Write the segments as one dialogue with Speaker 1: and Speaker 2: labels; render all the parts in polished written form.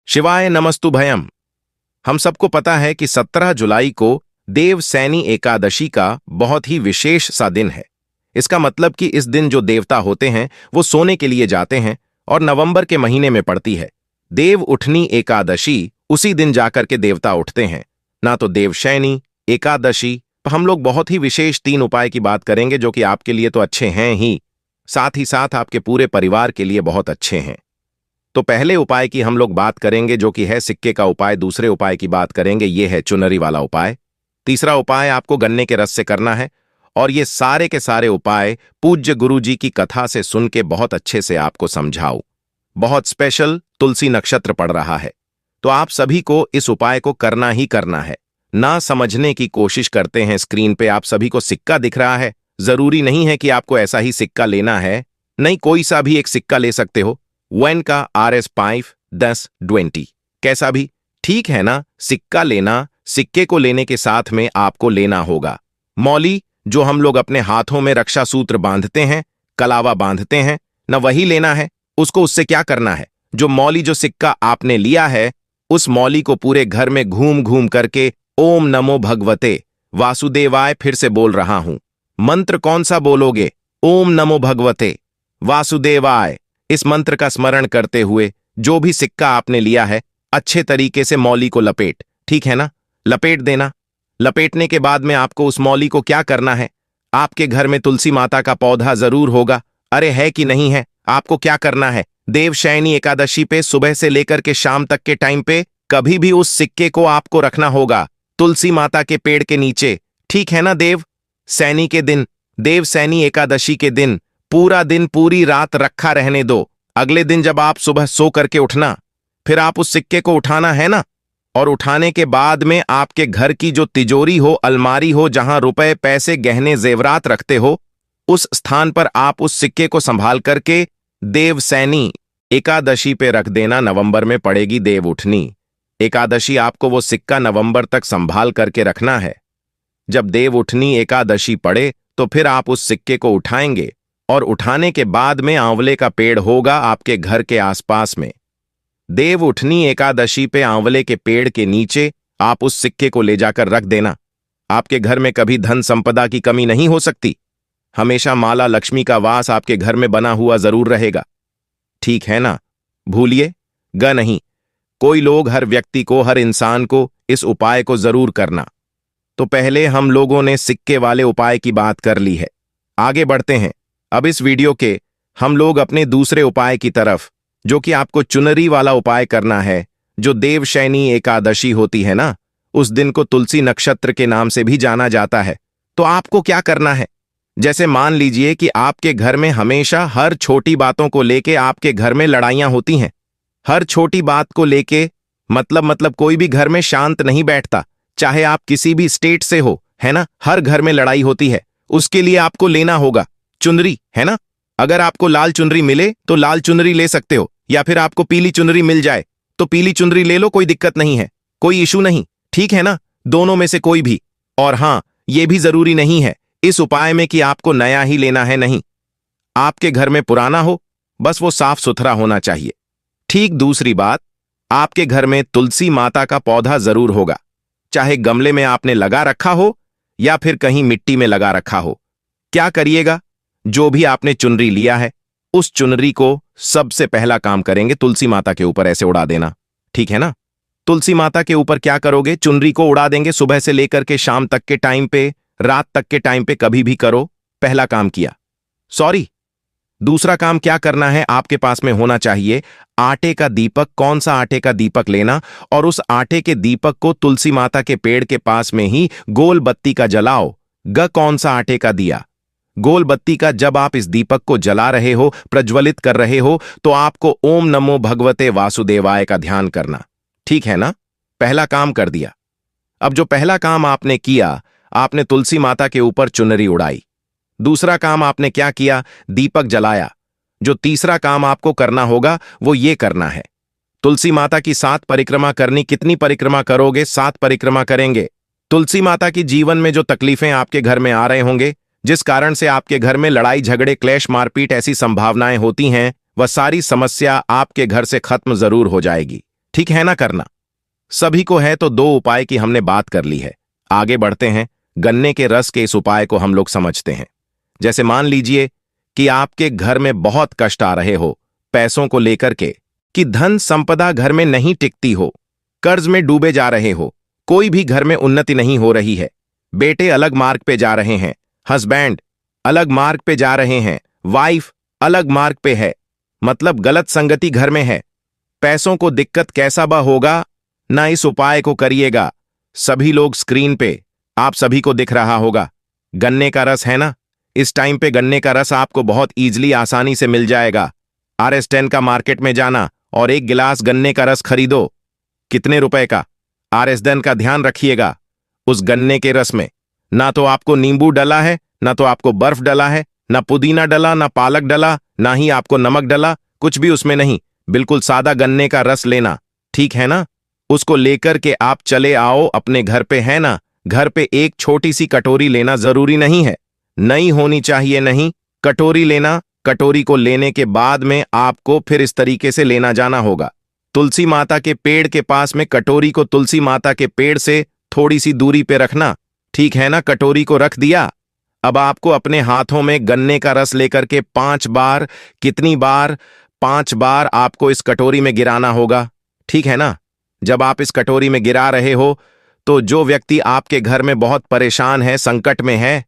Speaker 1: शिवाय नमस्तु भयम। हम सबको पता है कि 17 जुलाई को देवसैनी एकादशी का बहुत ही विशेष सा दिन है। इसका मतलब कि इस दिन जो देवता होते हैं वो सोने के लिए जाते हैं और नवंबर के महीने में पड़ती है। देव उठनी एकादशी उसी दिन जाकर के देवता उठते हैं, ना तो देवशैनी एकादशी। हम लोग बहुत ही विशेष 3 उपाय की बात करेंगे जो कि आपके लिए तो अच्छे हैं ही साथ आपके पूरे परिवार के लिए बहुत अच्छे हैं। तो पहले उपाय की हम लोग बात करेंगे जो कि है सिक्के का उपाय। दूसरे उपाय की बात करेंगे ये है चुनरी वाला उपाय। तीसरा उपाय आपको गन्ने के रस से करना है। और ये सारे के सारे उपाय पूज्य गुरु जी की कथा से सुन के बहुत अच्छे से आपको समझाऊं। बहुत स्पेशल तुलसी नक्षत्र पड़ रहा है, तो आप सभी को इस उपाय को करना ही करना है। ना समझने की कोशिश करते हैं। स्क्रीन पे आप सभी को सिक्का दिख रहा है। जरूरी नहीं है कि आपको ऐसा ही सिक्का लेना है, नहीं, कोई सा भी एक सिक्का ले सकते हो। 1 का RS5 10 20 कैसा भी ठीक है ना। सिक्का लेना, सिक्के को लेने के साथ में आपको लेना होगा मौली, जो हम लोग अपने हाथों में रक्षा सूत्र बांधते हैं, कलावा बांधते हैं ना, वही लेना है। उससे क्या करना है, जो मौली जो सिक्का आपने लिया है उस मौली को पूरे घर में घूम घूम करके ओम नमो भगवते वासुदेवाय, फिर से बोल रहा हूं, मंत्र कौन सा बोलोगे? ओम नमो भगवते वासुदेवाय। इस मंत्र का स्मरण करते हुए जो भी सिक्का आपने लिया है अच्छे तरीके से मौली को लपेट, ठीक है ना, लपेट देना। लपेटने के बाद में आपको उस मौली को क्या करना है, आपके घर में तुलसी माता का पौधा जरूर होगा, अरे है कि नहीं है। आपको क्या करना है, देवशैनी एकादशी पे सुबह से लेकर के शाम तक के टाइम पे कभी भी उस सिक्के को आपको रखना होगा तुलसी माता के पेड़ के नीचे, ठीक है ना। देव सैनी के दिन, देवसैनी एकादशी के दिन पूरा दिन पूरी रात रखा रहने दो। अगले दिन जब आप सुबह सो करके उठना, फिर आप उस सिक्के को उठाना है ना, और उठाने के बाद में आपके घर की जो तिजोरी हो, अलमारी हो, जहां रुपए पैसे गहने जेवरात रखते हो, उस स्थान पर आप उस सिक्के को संभाल करके देवसैनी एकादशी पे रख देना। नवंबर में पड़ेगी देव उठनी एकादशी, आपको वो सिक्का नवंबर तक संभाल करके रखना है। जब देव उठनी एकादशी पड़े तो फिर आप उस सिक्के को उठाएंगे और उठाने के बाद में आंवले का पेड़ होगा आपके घर के आसपास में। देव उठनी एकादशी पे आंवले के पेड़ के नीचे आप उस सिक्के को ले जाकर रख देना। आपके घर में कभी धन संपदा की कमी नहीं हो सकती। हमेशा माला लक्ष्मी का वास आपके घर में बना हुआ जरूर रहेगा, ठीक है ना। भूलिए ग नहीं, कोई लोग, हर व्यक्ति को, हर इंसान को इस उपाय को जरूर करना। तो पहले हम लोगों ने सिक्के वाले उपाय की बात कर ली है, आगे बढ़ते हैं। अब इस वीडियो के हम लोग अपने दूसरे उपाय की तरफ, जो कि आपको चुनरी वाला उपाय करना है। जो देवशैनी एकादशी होती है ना, उस दिन को तुलसी नक्षत्र के नाम से भी जाना जाता है। तो आपको क्या करना है, जैसे मान लीजिए कि आपके घर में हमेशा हर छोटी बातों को लेके आपके घर में लड़ाइयां होती हैं। हर छोटी बात को लेके मतलब कोई भी घर में शांत नहीं बैठता, चाहे आप किसी भी स्टेट से हो, है ना। हर घर में लड़ाई होती है। उसके लिए आपको लेना होगा चुनरी, है ना। अगर आपको लाल चुनरी मिले तो लाल चुनरी ले सकते हो, या फिर आपको पीली चुनरी मिल जाए तो पीली चुनरी ले लो, कोई दिक्कत नहीं है, कोई इशू नहीं, ठीक है ना। दोनों में से कोई भी। और हां, यह भी जरूरी नहीं है इस उपाय में कि आपको नया ही लेना है, नहीं। आपके घर में पुराना हो, बस वो साफ सुथरा होना चाहिए। ठीक दूसरी बात, आपके घर में तुलसी माता का पौधा जरूर होगा, चाहे गमले में आपने लगा रखा हो या फिर कहीं मिट्टी में लगा रखा हो। क्या करिएगा, जो भी आपने चुनरी लिया है उस चुनरी को सबसे पहला काम करेंगे तुलसी माता के ऊपर ऐसे उड़ा देना, ठीक है ना। तुलसी माता के ऊपर क्या करोगे, चुनरी को उड़ा देंगे। सुबह से लेकर के शाम तक के टाइम पे, रात तक के टाइम पे कभी भी करो, पहला काम किया। सॉरी, दूसरा काम क्या करना है, आपके पास में होना चाहिए आटे का दीपक। कौन सा आटे का दीपक लेना, और उस आटे के दीपक को तुलसी माता के पेड़ के पास में ही गोल बत्ती का जलाओ। ग कौन सा आटे का दिया, गोल बत्ती का। जब आप इस दीपक को जला रहे हो, प्रज्वलित कर रहे हो, तो आपको ओम नमो भगवते वासुदेवाय का ध्यान करना, ठीक है ना। पहला काम कर दिया। अब जो पहला काम आपने किया, आपने तुलसी माता के ऊपर चुनरी उड़ाई। दूसरा काम आपने क्या किया, दीपक जलाया। जो तीसरा काम आपको करना होगा वो ये करना है, तुलसी माता की 7 परिक्रमा करनी। कितनी परिक्रमा करोगे, 7 परिक्रमा करेंगे। तुलसी माता की जीवन में जो तकलीफें आपके घर में आ रहे होंगे, जिस कारण से आपके घर में लड़ाई झगड़े क्लेश मारपीट ऐसी संभावनाएं होती हैं, वह सारी समस्या आपके घर से खत्म जरूर हो जाएगी। ठीक है ना करना? सभी को है तो 2 उपाय की हमने बात कर ली है। आगे बढ़ते हैं। गन्ने के रस के इस उपाय को हम लोग समझते हैं। जैसे मान लीजिए कि आपके घर में बहुत कष्ट आ रहे हो पैसों को लेकर के, कि धन संपदा घर में नहीं टिकती हो, कर्ज में डूबे जा रहे हो, कोई भी घर में उन्नति नहीं हो रही है, बेटे अलग मार्ग पे जा रहे हैं, हस्बैंड अलग मार्ग पे जा रहे हैं, वाइफ अलग मार्ग पे है, मतलब गलत संगति घर में है, पैसों को दिक्कत कैसा बा होगा ना, इस उपाय को करिएगा। सभी लोग स्क्रीन पे आप सभी को दिख रहा होगा गन्ने का रस है ना। इस टाइम पे गन्ने का रस आपको बहुत ईजिली आसानी से मिल जाएगा। RS10 का मार्केट में जाना और 1 गिलास गन्ने का रस खरीदो। कितने रुपए का? RS10 का ध्यान रखिएगा। उस गन्ने के रस में ना तो आपको नींबू डला है, ना तो आपको बर्फ डला है, ना पुदीना डला, ना पालक डला, ना ही आपको नमक डला, कुछ भी उसमें नहीं। बिल्कुल सादा गन्ने का रस लेना, ठीक है ना? उसको लेकर के आप चले आओ अपने घर पे, है ना? घर पे एक छोटी सी कटोरी लेना, जरूरी नहीं है नई होनी चाहिए, नहीं, कटोरी लेना। कटोरी को लेने के बाद में आपको फिर इस तरीके से लेना जाना होगा। तुलसी माता के पेड़ के पास में कटोरी को तुलसी माता के पेड़ से थोड़ी सी दूरी पे रखना, ठीक है ना? कटोरी को रख दिया। अब आपको अपने हाथों में गन्ने का रस लेकर के 5 बार, कितनी बार? 5 बार आपको इस कटोरी में गिराना होगा, ठीक है ना? जब आप इस कटोरी में गिरा रहे हो तो जो व्यक्ति आपके घर में बहुत परेशान है, संकट में है,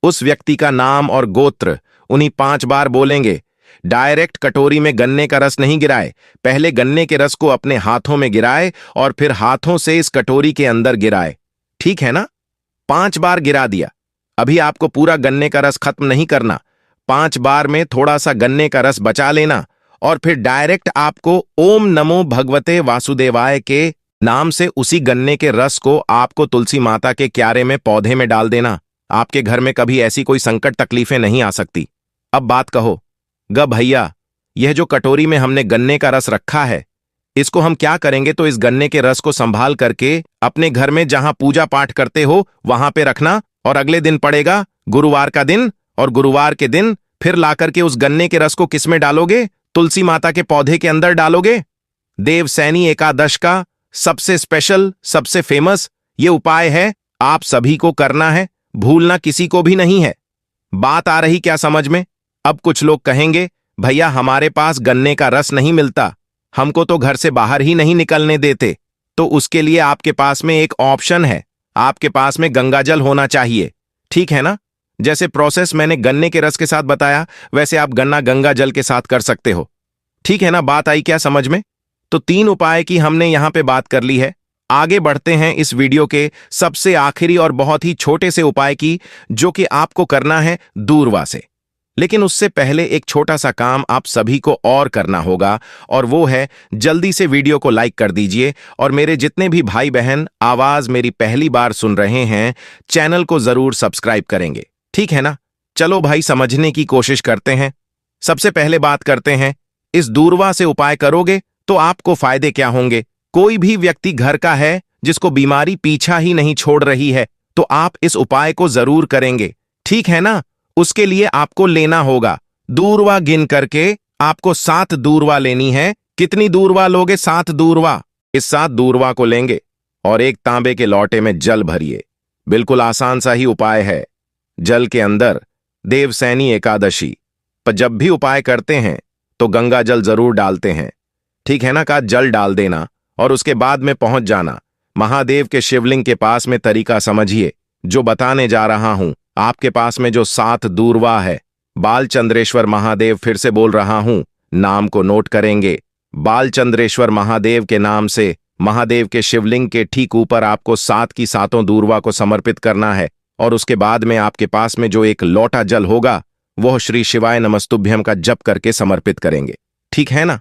Speaker 1: उस व्यक्ति का नाम और गोत्र उन्हीं 5 बार बोलेंगे। डायरेक्ट कटोरी में गन्ने का रस नहीं गिराए, पहले गन्ने के रस को अपने हाथों में गिराए और फिर हाथों से इस कटोरी के अंदर गिराए, ठीक है ना? 5 बार गिरा दिया। अभी आपको पूरा गन्ने का रस खत्म नहीं करना, 5 बार में थोड़ा सा गन्ने का रस बचा लेना और फिर डायरेक्ट आपको ओम नमो भगवते वासुदेवाय के नाम से उसी गन्ने के रस को आपको तुलसी माता के क्यारे में, पौधे में डाल देना। आपके घर में कभी ऐसी कोई संकट तकलीफें नहीं आ सकती। अब बात कहो, ग भैया, यह जो कटोरी में हमने गन्ने का रस रखा है, इसको हम क्या करेंगे? तो इस गन्ने के रस को संभाल करके अपने घर में जहां पूजा पाठ करते हो वहां पे रखना, और अगले दिन पड़ेगा गुरुवार का दिन, और गुरुवार के दिन फिर लाकर के उस गन्ने के रस को किसमें डालोगे? तुलसी माता के पौधे के अंदर डालोगे। देवसैनी एकादश का सबसे स्पेशल, सबसे फेमस ये उपाय है, आप सभी को करना है, भूलना किसी को भी नहीं है। बात आ रही क्या समझ में? अब कुछ लोग कहेंगे, भैया हमारे पास गन्ने का रस नहीं मिलता, हमको तो घर से बाहर ही नहीं निकलने देते। तो उसके लिए आपके पास में एक ऑप्शन है, आपके पास में गंगाजल होना चाहिए, ठीक है ना? जैसे प्रोसेस मैंने गन्ने के रस के साथ बताया, वैसे आप गन्ना गंगा जल के साथ कर सकते हो, ठीक है ना? बात आई क्या समझ में? तो 3 उपाय की हमने यहां पे बात कर ली है। आगे बढ़ते हैं इस वीडियो के सबसे आखिरी और बहुत ही छोटे से उपाय की, जो कि आपको करना है दूरवा से। लेकिन उससे पहले एक छोटा सा काम आप सभी को और करना होगा, और वो है जल्दी से वीडियो को लाइक कर दीजिए, और मेरे जितने भी भाई बहन आवाज मेरी पहली बार सुन रहे हैं, चैनल को जरूर सब्सक्राइब करेंगे, ठीक है ना? चलो भाई, समझने की कोशिश करते हैं। सबसे पहले बात करते हैं, इस दूरवा से उपाय करोगे तो आपको फायदे क्या होंगे? कोई भी व्यक्ति घर का है जिसको बीमारी पीछा ही नहीं छोड़ रही है, तो आप इस उपाय को जरूर करेंगे, ठीक है ना? उसके लिए आपको लेना होगा दूरवा, गिन करके आपको 7 दूरवा लेनी है। कितनी दूरवा लोगे? 7 दूरवा। इस 7 दूरवा को लेंगे और एक तांबे के लोटे में जल भरिए। बिल्कुल आसान सा ही उपाय है। जल के अंदर देवसैनी एकादशी पर जब भी उपाय करते हैं तो गंगा जल जरूर डालते हैं, ठीक है ना? का जल डाल देना और उसके बाद में पहुंच जाना महादेव के शिवलिंग के पास में। तरीका समझिए जो बताने जा रहा हूं। आपके पास में जो 7 दूरवा है, बालचंद्रेश्वर महादेव, फिर से बोल रहा हूं, नाम को नोट करेंगे। बालचंद्रेश्वर महादेव के नाम से महादेव के शिवलिंग के ठीक ऊपर आपको 7 की 7 दूरवा को समर्पित करना है, और उसके बाद में आपके पास में जो एक लोटा जल होगा, वह श्री शिवाय नमस्तुभ्यम का जप करके समर्पित करेंगे, ठीक है ना?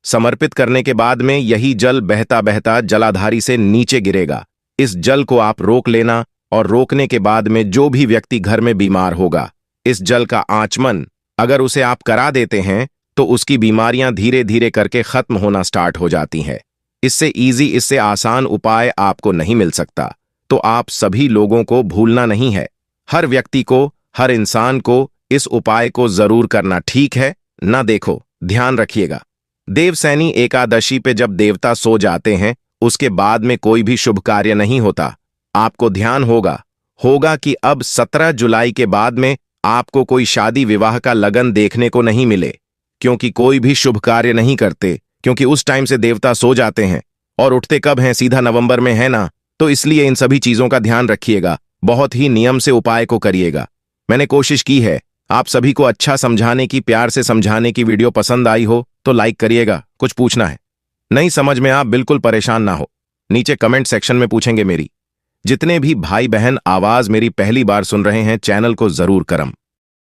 Speaker 1: समर्पित करने के बाद में यही जल बहता बहता जलाधारी से नीचे गिरेगा। इस जल को आप रोक लेना, और रोकने के बाद में जो भी व्यक्ति घर में बीमार होगा, इस जल का आचमन अगर उसे आप करा देते हैं तो उसकी बीमारियां धीरे धीरे करके खत्म होना स्टार्ट हो जाती हैं। इससे इजी, इससे आसान उपाय आपको नहीं मिल सकता। तो आप सभी लोगों को भूलना नहीं है, हर व्यक्ति को, हर इंसान को इस उपाय को जरूर करना, ठीक है ना? देखो, ध्यान रखिएगा, देवसैनी एकादशी पे जब देवता सो जाते हैं उसके बाद में कोई भी शुभ कार्य नहीं होता। आपको ध्यान होगा कि अब 17 जुलाई के बाद में आपको कोई शादी विवाह का लगन देखने को नहीं मिले, क्योंकि कोई भी शुभ कार्य नहीं करते, क्योंकि उस टाइम से देवता सो जाते हैं और उठते कब हैं, सीधा नवंबर में है ना। तो इसलिए इन सभी चीजों का ध्यान रखिएगा, बहुत ही नियम से उपाय को करिएगा। मैंने कोशिश की है आप सभी को अच्छा समझाने की, प्यार से समझाने की। वीडियो पसंद आई हो तो लाइक करिएगा। कुछ पूछना है, नहीं समझ में आप बिल्कुल परेशान ना हो, नीचे कमेंट सेक्शन में पूछेंगे मेरी। जितने भी भाई बहन आवाज मेरी पहली बार सुन रहे हैं, चैनल को जरूर करम